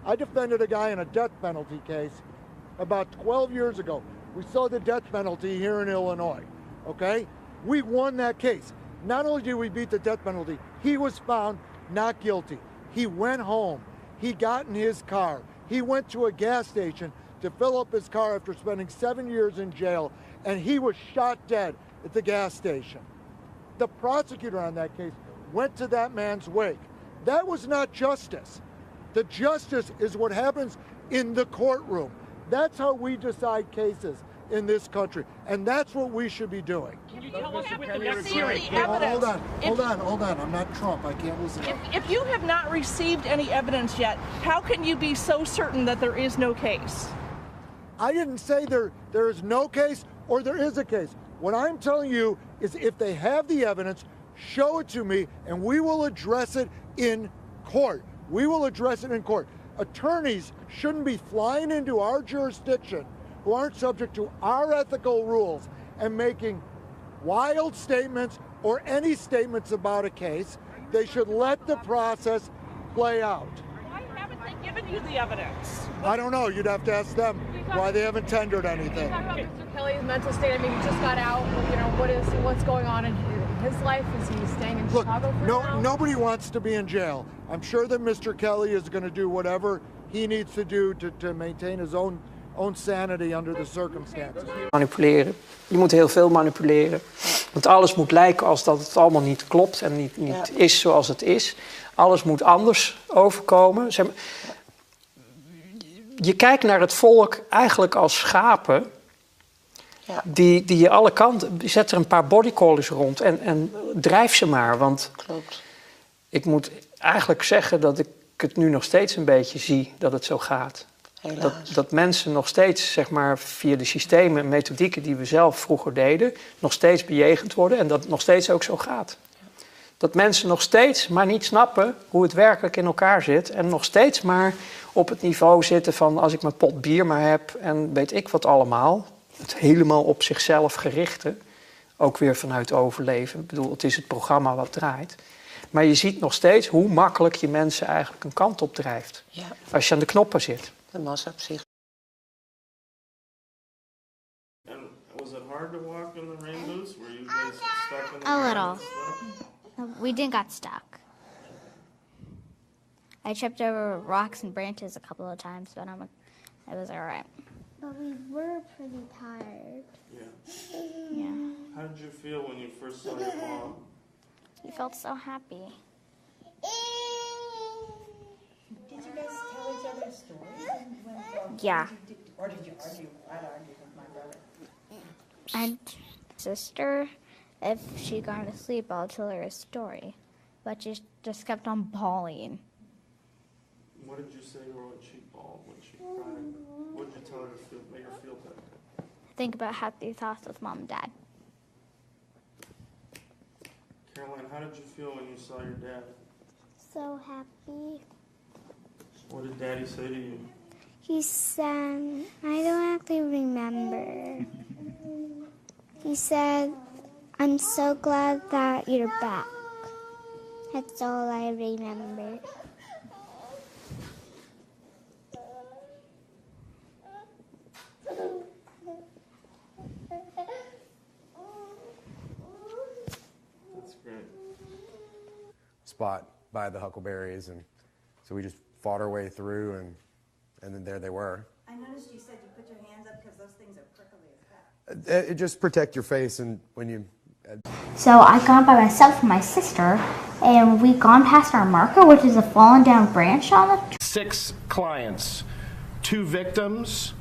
I defended a guy in a death penalty case about 12 years ago. We saw the death penalty here in Illinois, okay? We won that case. Not only did we beat the death penalty, he was found not guilty. He went home. He got in his car. He went to a gas station to fill up his car after spending 7 years in jail, and he was shot dead at the gas station. The prosecutor on that case went to that man's wake. That was not justice. The justice is what happens in the courtroom. That's how we decide cases in this country, and that's what we should be doing. Can you tell us with the evidence? Hold on. I'm not Trump. I can't listen. If you have not received any evidence yet, how can you be so certain that there is no case? I didn't say there is no case or there is a case. What I'm telling you is if they have the evidence, show it to me, and we will address it in court. We will address it in court. Attorneys shouldn't be flying into our jurisdiction who aren't subject to our ethical rules and making wild statements or any statements about a case. They should let the process play out. Why haven't they given you the evidence? I don't know. You'd have to ask them why they haven't tendered anything. Talk about Mr. Kelly's mental state. I mean, he just got out. You know, what's going on in his life? Is he staying in Chicago for now? Nobody wants to be in jail. I'm sure that Mr. Kelly is going to do whatever he needs to do to maintain his own sanity under the circumstances. Manipuleren. Je moet heel veel manipuleren. Want alles moet lijken als dat het allemaal niet klopt en niet is zoals het is. Alles moet anders overkomen. Zeg maar, je kijkt naar het volk eigenlijk als schapen. Ja. Die je alle kanten... Zet er een paar bodycollars rond en drijf ze maar. Want klopt. Ik moet eigenlijk zeggen dat ik het nu nog steeds een beetje zie dat het zo gaat. Dat mensen nog steeds, zeg maar, via de systemen en methodieken die we zelf vroeger deden, nog steeds bejegend worden en dat het nog steeds ook zo gaat. Dat mensen nog steeds maar niet snappen hoe het werkelijk in elkaar zit en nog steeds maar op het niveau zitten van als ik mijn pot bier maar heb en weet ik wat allemaal. Het helemaal op zichzelf gerichte, ook weer vanuit overleven. Ik bedoel, het is het programma wat draait. Maar je ziet nog steeds hoe makkelijk je mensen eigenlijk een kant op drijft. Ja. Als je aan de knoppen zit. De massa op zich. And was it hard to walk in the rainbows? Were you guys stuck in the A little. We didn't got stuck. I tripped over rocks and branches a couple of times, but it was all right. But we were pretty tired. Yeah. How did you feel when you first saw your mom? We felt so happy. Did you guys tell each other stories? Yeah. Or did you argue? I'd argue with my brother. And sister, if she got to sleep, I'll tell her a story. But she just kept on bawling. What did you say to her when she bawled, when she cried? What did you tell her to make her feel better? Think about happy thoughts with mom and dad. Caroline, how did you feel when you saw your dad? So happy. What did Daddy say to you? He said, I don't actually remember. He said, I'm so glad that you're back. That's all I remember. That's great. Spot by the huckleberries, and so we just fought our way through, and then there they were. I noticed you said you put your hands up because those things are prickly as heck. It just protect your face, and when you... So I gone by myself and my sister, and we gone past our marker, which is a fallen down branch on the... 6 clients, 2 victims,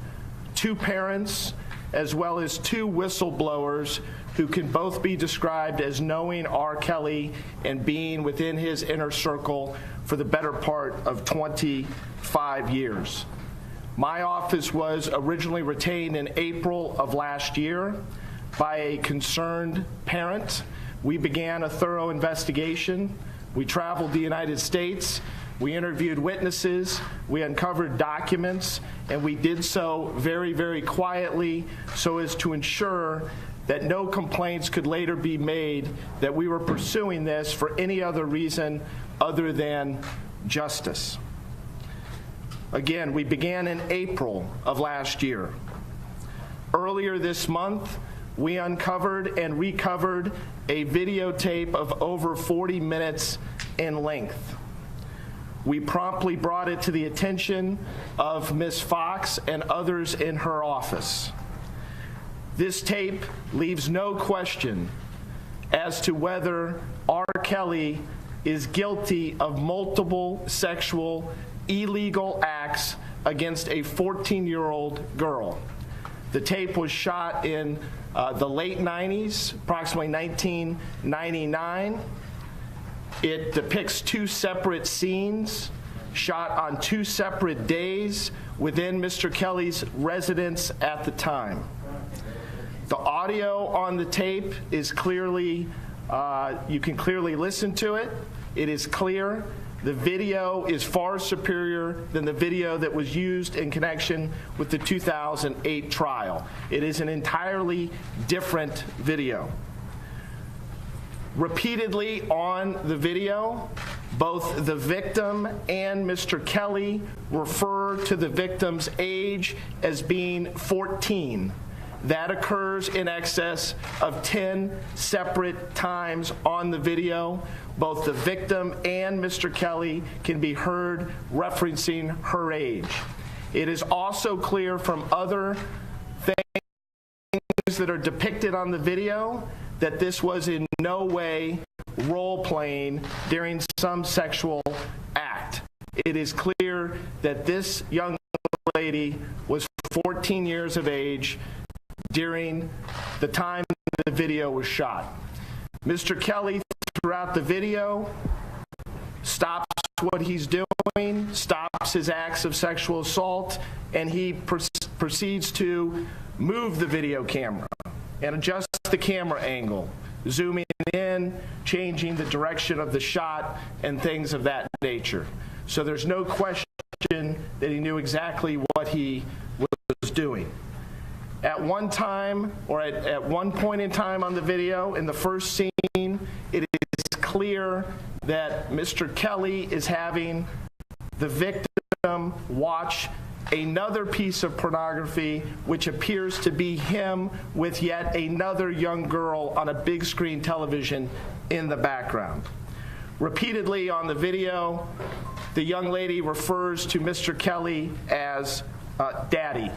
2 parents, as well as 2 whistleblowers who can both be described as knowing R. Kelly and being within his inner circle for the better part of 25 years. My office was originally retained in April of last year by a concerned parent. We began a thorough investigation. We traveled the United States. We interviewed witnesses, we uncovered documents, and we did so very, very quietly so as to ensure that no complaints could later be made that we were pursuing this for any other reason other than justice. Again, we began in April of last year. Earlier this month, we uncovered and recovered a videotape of over 40 minutes in length. We promptly brought it to the attention of Ms. Fox and others in her office. This tape leaves no question as to whether R. Kelly is guilty of multiple sexual illegal acts against a 14-year-old girl. The tape was shot in the late 90s, approximately 1999. It depicts two separate scenes shot on two separate days within Mr. Kelly's residence at the time. The audio on the tape is clearly, you can clearly listen to it. It is clear. The video is far superior than the video that was used in connection with the 2008 trial. It is an entirely different video. Repeatedly on the video, both the victim and Mr. Kelly refer to the victim's age as being 14. That occurs in excess of 10 separate times on the video. Both the victim and Mr. Kelly can be heard referencing her age. It is also clear from other things that are depicted on the video that this was in no way role-playing during some sexual act. It is clear that this young lady was 14 years of age during the time the video was shot. Mr. Kelly, throughout the video, stops what he's doing, stops his acts of sexual assault, and he proceeds to move the video camera and adjust the camera angle, zooming in, changing the direction of the shot, and things of that nature. So there's no question that he knew exactly what he was doing. At one time, or at one point in time on the video, in the first scene, it is clear that Mr. Kelly is having the victim watch another piece of pornography, which appears to be him with yet another young girl on a big screen television in the background. Repeatedly on the video, the young lady refers to Mr. Kelly as Daddy.